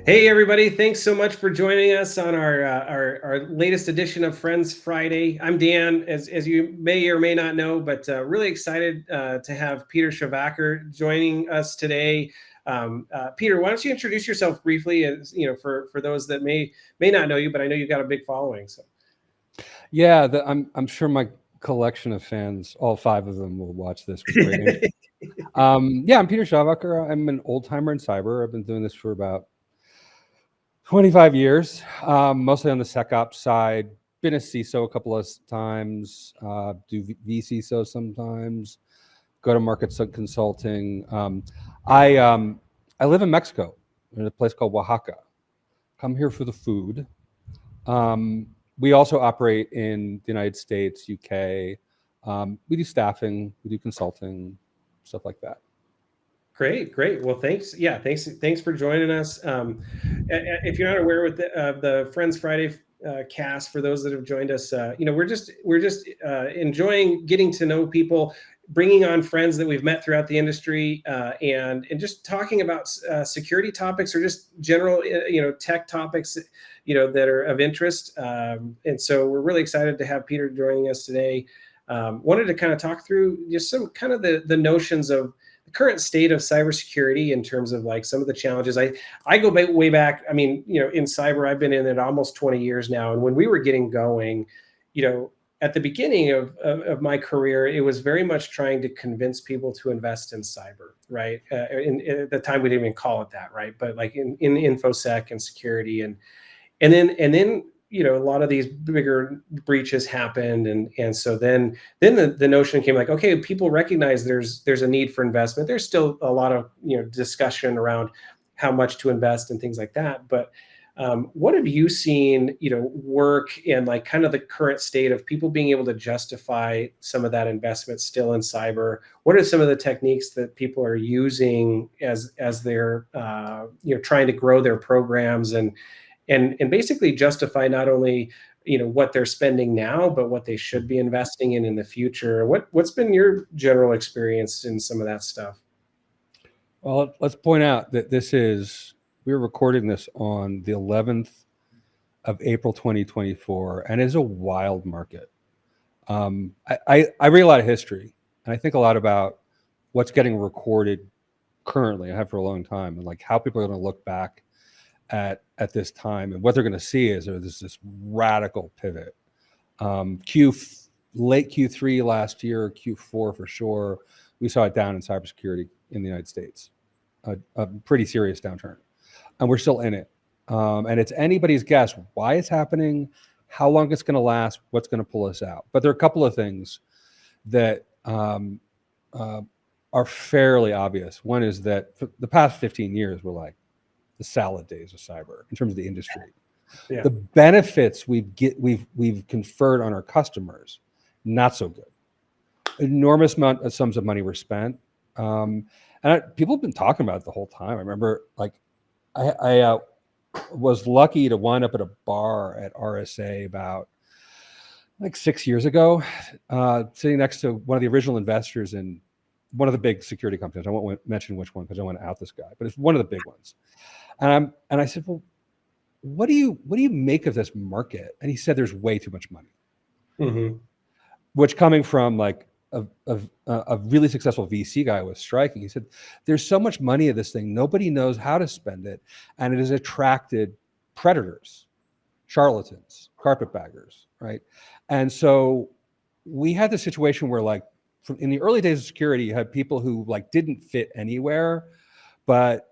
Hey everybody! Thanks so much for joining us on our latest edition of Friends Friday. I'm Dan, as you may or may not know, but really excited to have Peter Schawacker joining us today. Peter, why don't you introduce yourself briefly, as you know, for those that may not know you, but I know you've got a big following. So Yeah, I'm sure my collection of fans, all five of them, will watch this with great interest. Yeah, I'm Peter Schawacker. I'm an old timer in cyber. I've been doing this for about 25 years, mostly on the SecOps side. Been a CISO a couple of times. Do vCISO sometimes. Go to market consulting. I live in Mexico, in a place called Oaxaca. Come here for the food. Um, we also operate in the United States, UK. We do staffing, we do consulting, stuff like that. Great. Well, thanks. Yeah, thanks for joining us. If you're not aware with the Friends Friday cast, for those that have joined us, we're just enjoying getting to know people, bringing on friends that we've met throughout the industry, and just talking about security topics or just general tech topics that are of interest. And so we're really excited to have Peter joining us today. Wanted to kind of talk through just some kind of the notions of the current state of cybersecurity in terms of like some of the challenges. I go way back. I mean, in cyber, I've been in it almost 20 years now. And when we were getting going, at the beginning of my career, it was very much trying to convince people to invest in cyber, right? At the time, we didn't even call it that, right? But like in infosec and security, and then a lot of these bigger breaches happened, and so then the notion came like, okay, people recognize there's a need for investment. There's still a lot of discussion around how much to invest and things like that, but what have you seen work in like kind of the current state of people being able to justify some of that investment still in cyber? What are some of the techniques that people are using as they're trying to grow their programs and basically justify not only what they're spending now, but what they should be investing in the future? What's been your general experience in some of that stuff? Well, let's point out that we're recording this on the 11th of April 2024, and it is a wild market. I read a lot of history, and I think a lot about what's getting recorded currently. I have for a long time, and like how people are going to look back at this time, and what they're going to see is there's this radical pivot. Late Q3 last year, Q4 for sure, we saw it down in cybersecurity in the United States, a pretty serious downturn, and we're still in it. And it's anybody's guess why it's happening, how long it's going to last, what's going to pull us out. But there are a couple of things that are fairly obvious. One is that for the past 15 years, we're like the salad days of cyber in terms of the industry. Yeah. The benefits we've conferred on our customers, not so good. Enormous amount of sums of money were spent, people have been talking about it the whole time. I remember, like, I was lucky to wind up at a bar at RSA about like 6 years ago, sitting next to one of the original investors in one of the big security companies. I won't mention which one because I want to out this guy, but it's one of the big ones. And I said, well, what do you make of this market? And he said, there's way too much money. Mm-hmm. Which, coming from like a really successful VC guy, was striking. He said, there's so much money in this thing, nobody knows how to spend it, and it has attracted predators, charlatans, carpetbaggers, right? And so we had this situation where, like, in the early days of security, you had people who like didn't fit anywhere, but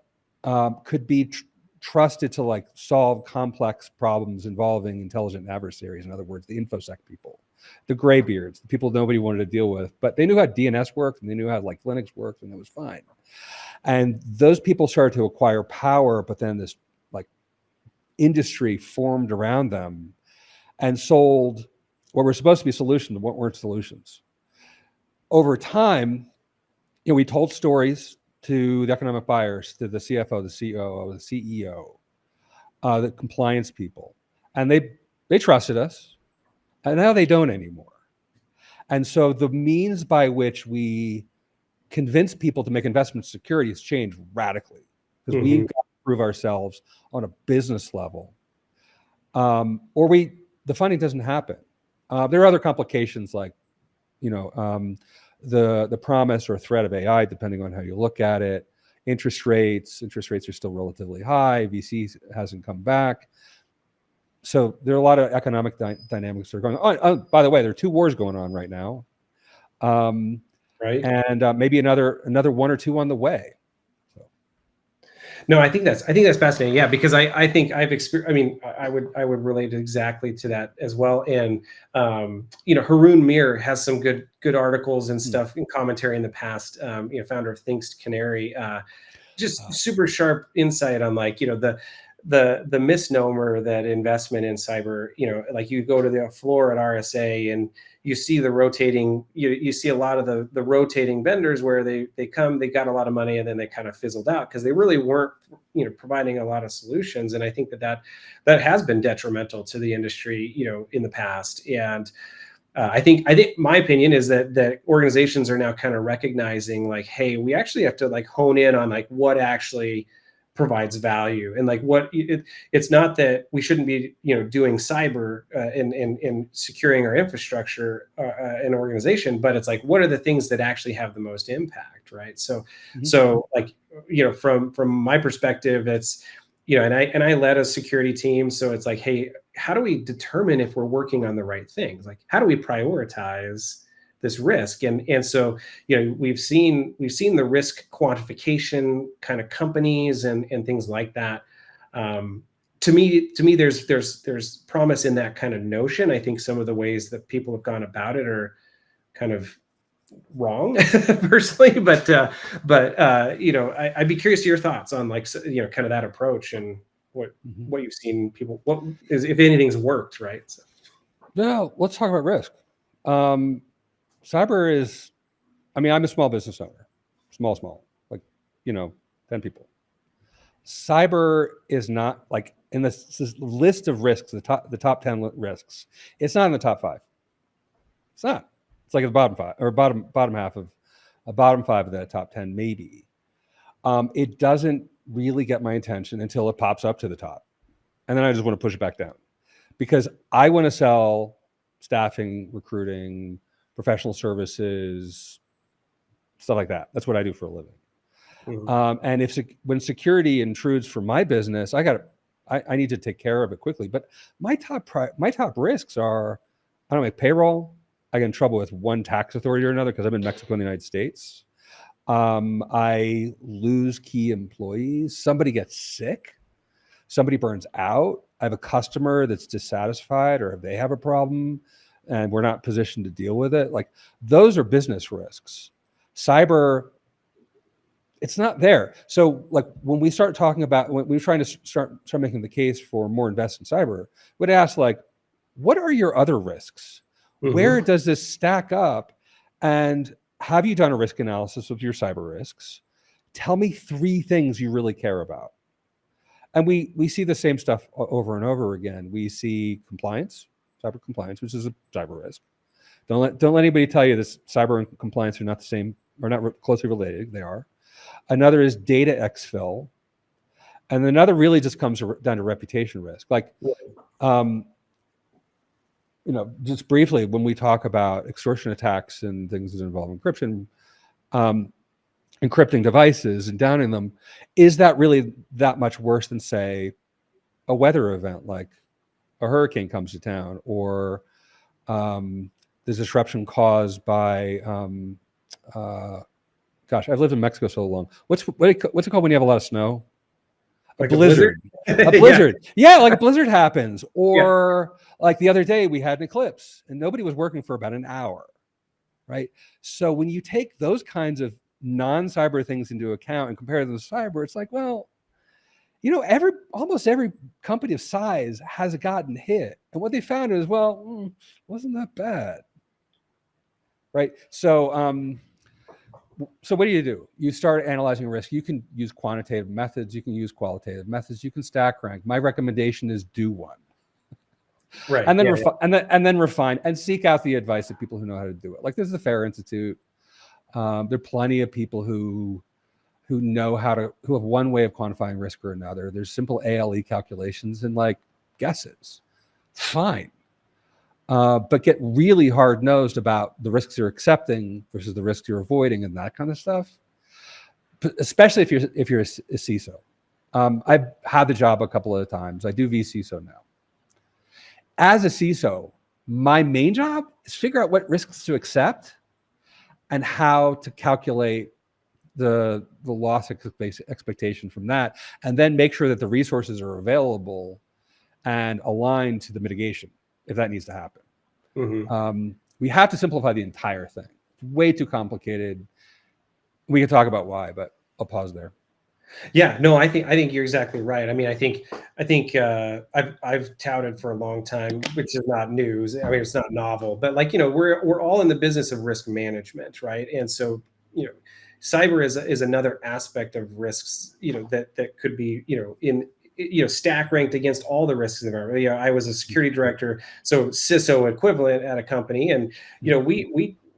could be trusted to like solve complex problems involving intelligent adversaries. In other words, the infosec people, the graybeards, the people nobody wanted to deal with, but they knew how DNS worked and they knew how like Linux worked, and it was fine. And those people started to acquire power, but then this like industry formed around them and sold what were supposed to be solutions, what weren't solutions. Over time, we told stories to the economic buyers, to the CFO, the COO, the CEO, the compliance people, and they trusted us, and now they don't anymore. And so the means by which we convince people to make investments in security has changed radically, because Mm-hmm. prove ourselves on a business level, the funding doesn't happen. There are other complications like, the promise or threat of AI, depending on how you look at it. Interest rates are still relatively high. VC hasn't come back. So there are a lot of economic dynamics that are going on. Oh, by the way, there are 2 wars going on right now. Right. And maybe another 1 or 2 on the way. So. No, I think that's fascinating. Yeah, because I think I've experienced. I mean, I would relate exactly to that as well. And Haroon Mir has some good articles and stuff and commentary in the past. Founder of Thinks Canary, just super sharp insight on like the misnomer that investment in cyber, like you go to the floor at RSA and you see the rotating, you see a lot of the rotating vendors where they got a lot of money and then they kind of fizzled out because they really weren't, providing a lot of solutions. And I think that has been detrimental to the industry, in the past. And I think my opinion is that organizations are now kind of recognizing like, hey, we actually have to like hone in on like what actually provides value and like it's not that we shouldn't be doing cyber and securing our infrastructure in organization, but it's like what are the things that actually have the most impact, right? So like from my perspective, it's and I led a security team, so it's like, hey, how do we determine if we're working on the right things? Like how do we prioritize this risk? And so we've seen the risk quantification kind of companies and things like that. To me there's promise in that kind of notion. I think some of the ways that people have gone about it are kind of wrong personally, but I'd be curious to your thoughts on like kind of that approach and what you've seen people, what is, if anything's worked, right? So. No, let's talk about risk. Cyber is, I'm a small business owner, small, like, 10 people. Cyber is not like in this list of risks, the top 10 risks. It's not in the top 5. It's not. It's like the bottom 5 or bottom half of a bottom 5 of that top 10, maybe. It doesn't really get my attention until it pops up to the top. And then I just want to push it back down because I want to sell staffing, recruiting, professional services, stuff like that. That's what I do for a living. And when security intrudes for my business, I need to take care of it quickly. But my top risks are, I don't make payroll. I get in trouble with one tax authority or another because I'm in Mexico and the United States. I lose key employees. Somebody gets sick. Somebody burns out. I have a customer that's dissatisfied or they have a problem and we're not positioned to deal with it. Like those are business risks. Cyber, it's not there. So like when we start talking about, when we're trying to start making the case for more invest in cyber, we'd ask like, what are your other risks? Where does this stack up? And have you done a risk analysis of your cyber risks? Tell me 3 things you really care about. And we see the same stuff over and over again. We see compliance, cyber compliance, which is a cyber risk. Don't let anybody tell you this cyber and compliance are not the same, or not closely related. They are. Another is data exfil. And another really just comes down to reputation risk. Like, just briefly, when we talk about extortion attacks and things that involve encryption, encrypting devices and downing them, is that really that much worse than, say, a weather event like a hurricane comes to town, or the disruption caused by, gosh, I've lived in Mexico so long. What's it called when you have a lot of snow? Like a blizzard. A blizzard. Yeah, like a blizzard happens. Or like the other day, we had an eclipse and nobody was working for about an hour, right? So when you take those kinds of non-cyber things into account and compare them to cyber, it's like, well, almost every company of size has gotten hit. And what they found is, well, wasn't that bad, right? So what do? You start analyzing risk. You can use quantitative methods. You can use qualitative methods. You can stack rank. My recommendation is do one. Right. And then and then refine and seek out the advice of people who know how to do it. Like there's the FAIR Institute. There are plenty of people who who have one way of quantifying risk or another. There's simple ALE calculations and like guesses. Fine. But get really hard nosed about the risks you're accepting versus the risks you're avoiding and that kind of stuff. Especially if you're a CISO. I've had the job a couple of times. I do vCISO now. As a CISO, my main job is figure out what risks to accept and how to calculate the loss expectation from that, and then make sure that the resources are available and aligned to the mitigation if that needs to happen. Mm-hmm. We have to simplify the entire thing. It's way too complicated. We can talk about why, but I'll pause there. Yeah, no, I think you're exactly right. I mean, I think I've touted for a long time, which is not news. I mean, it's not novel, but like, we're all in the business of risk management, right? And so, cyber is another aspect of risks, that could be, stack ranked against all the risks in the environment. I was a security director, so CISO equivalent at a company, and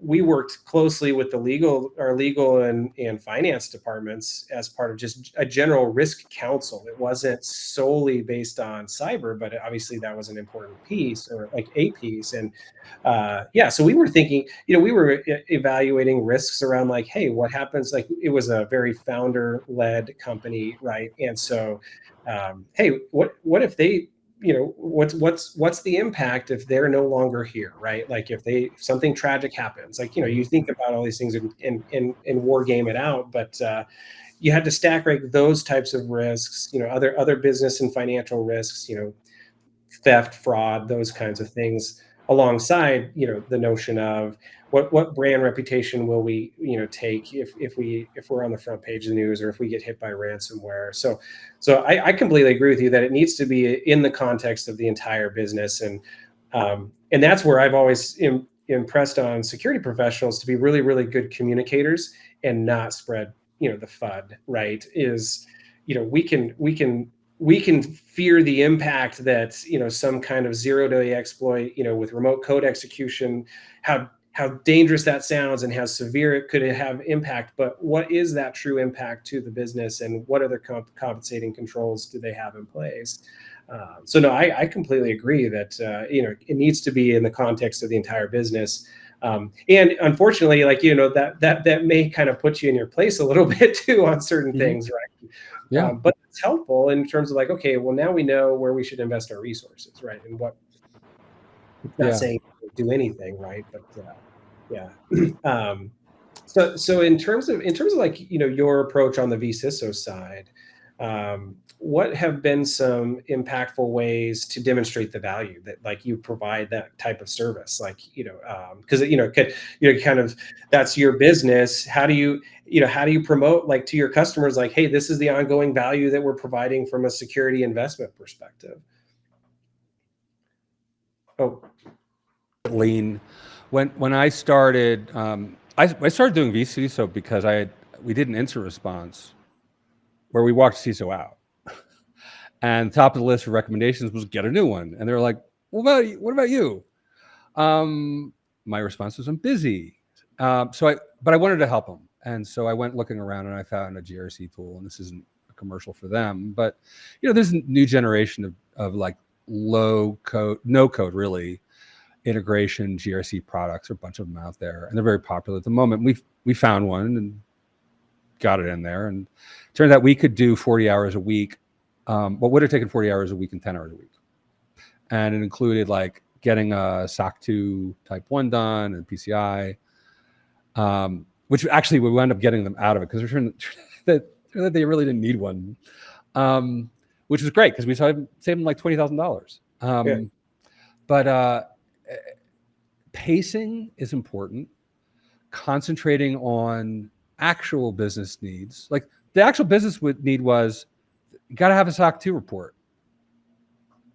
we worked closely with our legal and finance departments as part of just a general risk council. It wasn't solely based on cyber, but obviously that was an important piece, or like a piece. And so we were thinking, we were evaluating risks around like, hey, what happens? Like, it was a very founder-led company, right? And so, hey, what if they, what's the impact if they're no longer here, right? Like if something tragic happens, like, you think about all these things and war game it out, but you had to stack rank those types of risks, other business and financial risks, theft, fraud, those kinds of things, alongside, the notion of what brand reputation will we, take if we're on the front page of the news, or if we get hit by ransomware. So I completely agree with you that it needs to be in the context of the entire business, and that's where I've always impressed on security professionals to be really, really good communicators and not spread, the FUD, right? Is, we can fear the impact that, some kind of zero-day exploit, with remote code execution, how dangerous that sounds and how severe it could have impact. But what is that true impact to the business, and what other compensating controls do they have in place? So no, I completely agree that it needs to be in the context of the entire business. And unfortunately, like, that may kind of put you in your place a little bit too on certain things, right? Yeah. But it's helpful in terms of like, okay, well, now we know where we should invest our resources, right? And what, not saying do anything, right? But so in terms of like, your approach on the vCISO side, what have been some impactful ways to demonstrate the value that like you provide that type of service? Like, because kind of, that's your business. How do you promote, like, to your customers, like, hey, this is the ongoing value that we're providing from a security investment perspective? Oh, Lean. When I started, I started doing vCISO because we did an incident response where we walked CISO out, and top of the list of recommendations was get a new one. And they were like, what about you? My response was, I'm busy. But I wanted to help them. And so I went looking around and I found a GRC tool, and this isn't a commercial for them, but there's a new generation of like low code, no code really, integration GRC products. There are a bunch of them out there, and they're very popular at the moment. We found one and got it in there, and it turned out we could do 40 hours a week. What would have taken 40 hours a week in 10 hours a week. And it included like getting a SOC 2 type 1 done and PCI, which actually we wound up getting them out of it because we're that they really didn't need one, which was great because we saved them like $20,000. But pacing is important. Concentrating on actual business needs. Like the actual business need was, you got to have a SOC 2 report.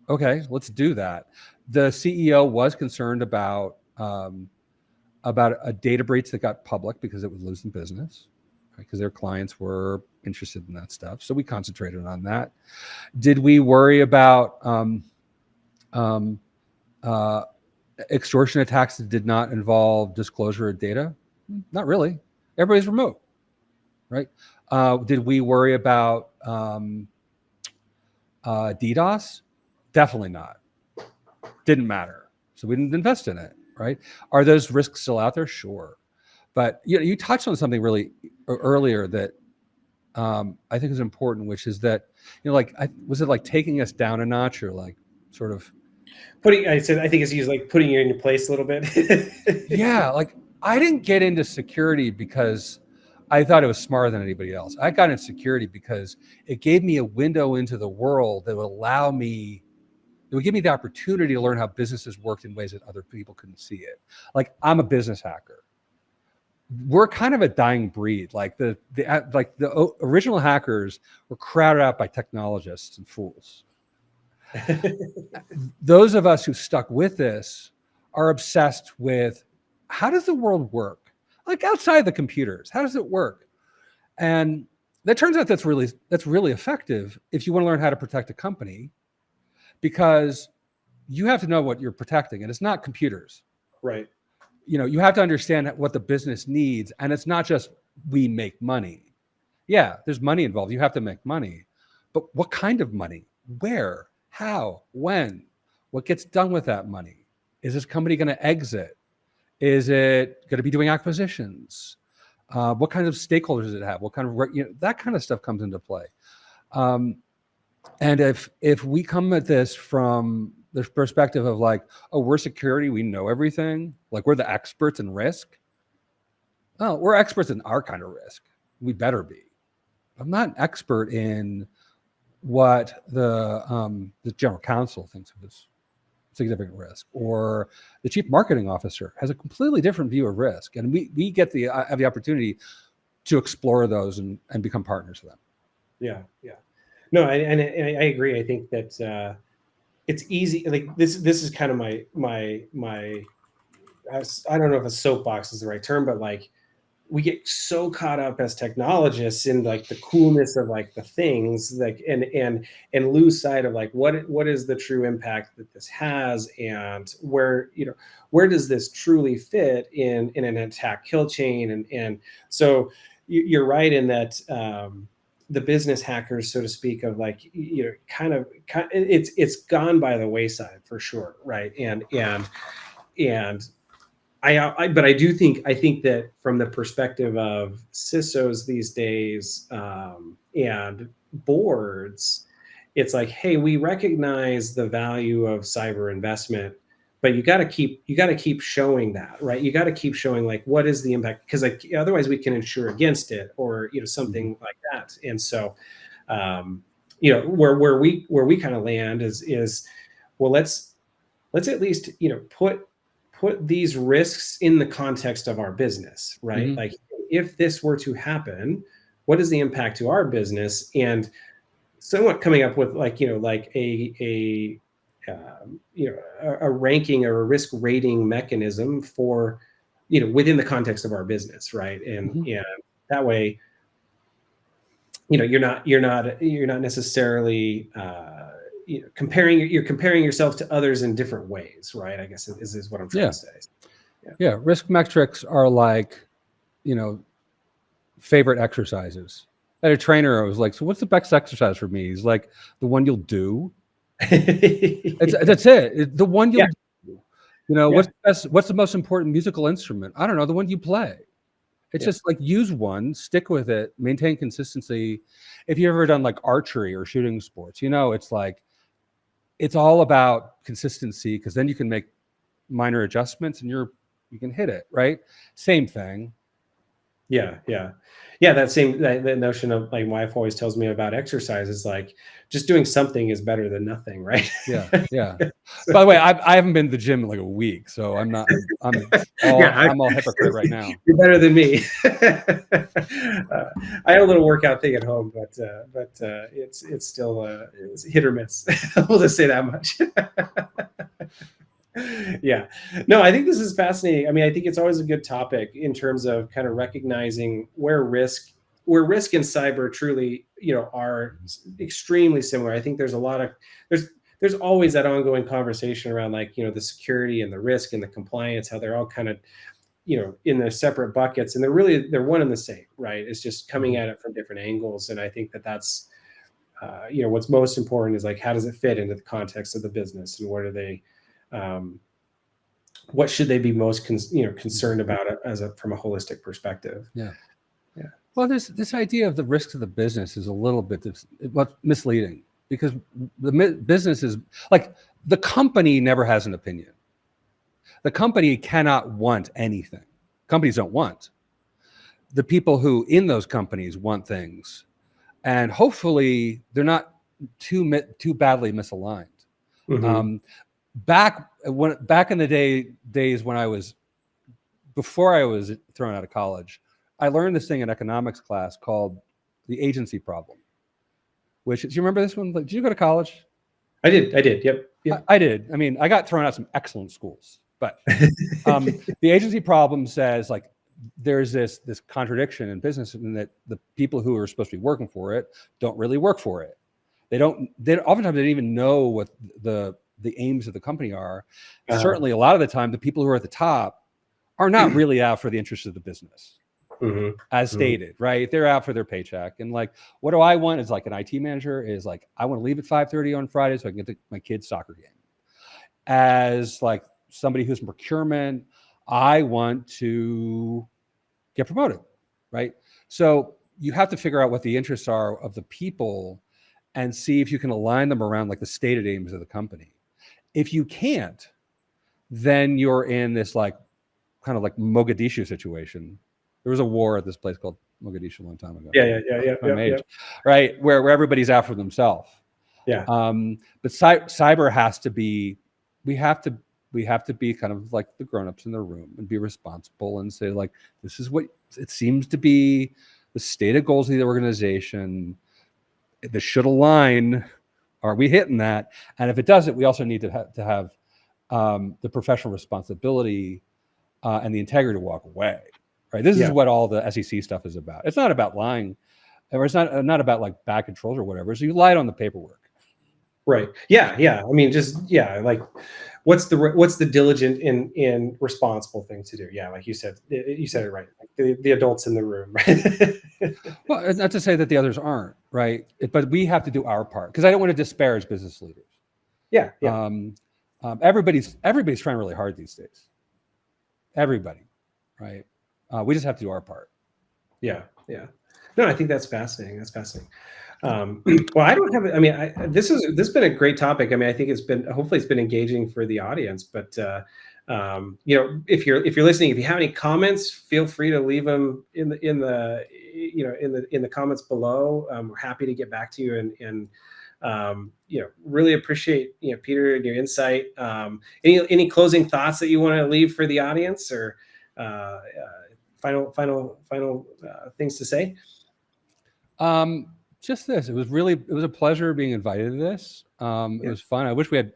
Okay, let's do that. The CEO was concerned about a data breach that got public because it was losing business, right? Because their clients were interested in that stuff. So we concentrated on that. Did we worry about extortion attacks that did not involve disclosure of data? Not really. Everybody's remote, right? Did we worry about DDoS? Definitely not. Didn't matter. So we didn't invest in it, right? Are those risks still out there? Sure. But you touched on something really earlier that I think is important, which is that, like, was it like taking us down a notch, or like sort of I think it's used like putting you in your place a little bit. yeah, like I didn't get into security because I thought it was smarter than anybody else. I got into security because it gave me a window into the world that would allow me, it would give me the opportunity to learn how businesses worked in ways that other people couldn't see it. Like, I'm a business hacker. We're kind of a dying breed. Like the original hackers were crowded out by technologists and fools. Those of us who stuck with this are obsessed with, how does the world work? Like, outside the computers, how does it work? And that turns out that's really effective if you want to learn how to protect a company, because you have to know what you're protecting, and it's not computers. Right. You have to understand what the business needs, and it's not just we make money. Yeah, there's money involved. You have to make money, but what kind of money? Where? How? When? What gets done with that money? Is this company going to exit? Is it going to be doing acquisitions? What kind of stakeholders does it have? What kind of that kind of stuff comes into play. And if we come at this from the perspective of like, oh, we're security, we know everything, like we're the experts in risk. Oh, we're experts in our kind of risk. We better be. I'm not an expert in what the general counsel thinks of as significant risk, or the chief marketing officer has a completely different view of risk, and we get have the opportunity to explore those and become partners with them. Yeah. No, I agree. I think that it's easy. Like this is kind of my I don't know if a soapbox is the right term, but like, we get so caught up as technologists in like the coolness of like the things, like and lose sight of like what is the true impact that this has, and where does this truly fit in an attack kill chain, and so you're right in that the business hackers, so to speak, of like kind of it's gone by the wayside for sure, right? And but I think that from the perspective of CISOs these days, and boards, it's like, hey, we recognize the value of cyber investment, but you got to keep showing that, right? You got to keep showing like what is the impact, because like otherwise we can insure against it, or something like that. And so where we kind of land is well, let's at least put these risks in the context of our business, right? Like, if this were to happen, what is the impact to our business? And somewhat coming up with like a ranking or a risk rating mechanism for within the context of our business, right? And that way you're not necessarily comparing yourself to others in different ways, right? I guess is what I'm trying to say. Yeah, risk metrics are like, favorite exercises. I had a trainer, I was like, so what's the best exercise for me? He's like, the one you'll do. That's it. The one you'll do. What's the most important musical instrument? I don't know, the one you play. It's just like, use one, stick with it, maintain consistency. If you've ever done like archery or shooting sports, it's like, it's all about consistency, because then you can make minor adjustments and you can hit it, right? Same thing. Yeah. That notion of like, my wife always tells me about exercise is like, just doing something is better than nothing, right? Yeah. So, by the way, I haven't been to the gym in like a week, so I'm all hypocrite right now. You're better than me. I have a little workout thing at home, but it's still it's hit or miss. We'll just say that much. Yeah, no, I think this is fascinating. I mean, I think it's always a good topic in terms of kind of recognizing where risk and cyber truly are extremely similar. I think there's a lot of there's always that ongoing conversation around like the security and the risk and the compliance, how they're all kind of in the separate buckets, and they're one and the same, right? It's just coming at it from different angles. And I think that's, what's most important is like, how does it fit into the context of the business, and what are they, what should they be most concerned about from a holistic perspective? Yeah. Yeah. Well, this idea of the risks of the business is a little bit misleading, because the business is like, the company never has an opinion. The company cannot want anything. Companies don't want. The people who in those companies want things, and hopefully they're not too badly misaligned. Mm-hmm. Back in the days when before I was thrown out of college, I learned this thing in economics class called the agency problem. Which, do you remember this one? Did you go to college? I did. Yep. I did. I mean, I got thrown out of some excellent schools, but the agency problem says, like, there's this contradiction in business, in that the people who are supposed to be working for it don't really work for it. They oftentimes they don't even know what the aims of the company are. Certainly, a lot of the time, the people who are at the top are not really out for the interests of the business. Mm-hmm. As stated, right? They're out for their paycheck. And like, what do I want as like an IT manager is like, I want to leave at 5:30 on Friday so I can get to my kid's soccer game. As like somebody who's in procurement, I want to get promoted, right? So you have to figure out what the interests are of the people and see if you can align them around like the stated aims of the company. If you can't, then you're in this like kind of like Mogadishu situation. There was a war at this place called Mogadishu a long time ago. Yeah. Right, where everybody's out for themselves. Yeah. But cyber has to be. We have to be kind of like the grown-ups in the room and be responsible and say, like, this is what it seems to be the stated goals of the organization. This should align. Are we hitting that? And if it doesn't, we also need to have the professional responsibility and the integrity to walk away. Right. This is what all the SEC stuff is about. It's not about lying, or it's not about like bad controls or whatever. So you lied on the paperwork. Right. Yeah. I mean, like, what's the diligent and responsible thing to do? Yeah, like you said it right. Like the adults in the room, right? Well, not to say that the others aren't, right? But we have to do our part, because I don't want to disparage business leaders. Yeah. Everybody's trying really hard these days. Everybody, right? We just have to do our part. Yeah. No, I think that's fascinating. Well, I don't have. I mean, this has been a great topic. I mean, I think hopefully it's been engaging for the audience. But if you're listening, if you have any comments, feel free to leave them in the comments below. We're happy to get back to you, and really appreciate Peter and your insight. Any closing thoughts that you want to leave for the audience, or final things to say? Just this. It was a pleasure being invited to this. It was fun. I wish maybe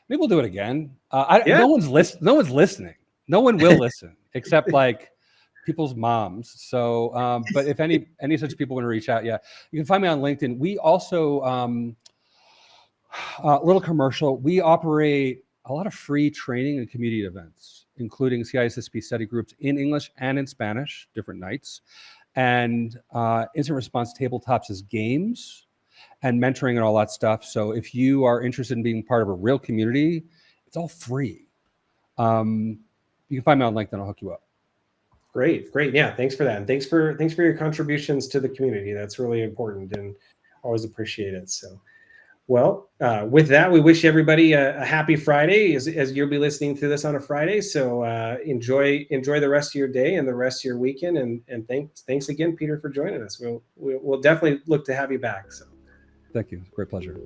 we'll do it again. No one's listening. No one will listen except like people's moms. So, but if any such people want to reach out, you can find me on LinkedIn. We also, a little commercial. We operate a lot of free training and community events, including CISSP study groups in English and in Spanish, different nights. And instant response tabletops as games and mentoring and all that stuff. So if you are interested in being part of a real community, it's all free. You can find me on LinkedIn. I'll hook you up. Great. Yeah, thanks for that, and thanks for your contributions to the community. That's really important, and always appreciate it. So, well, with that, we wish everybody a happy Friday, as you'll be listening to this on a Friday. So enjoy the rest of your day and the rest of your weekend. And thanks again, Peter, for joining us. We'll definitely look to have you back. So, thank you. Great pleasure.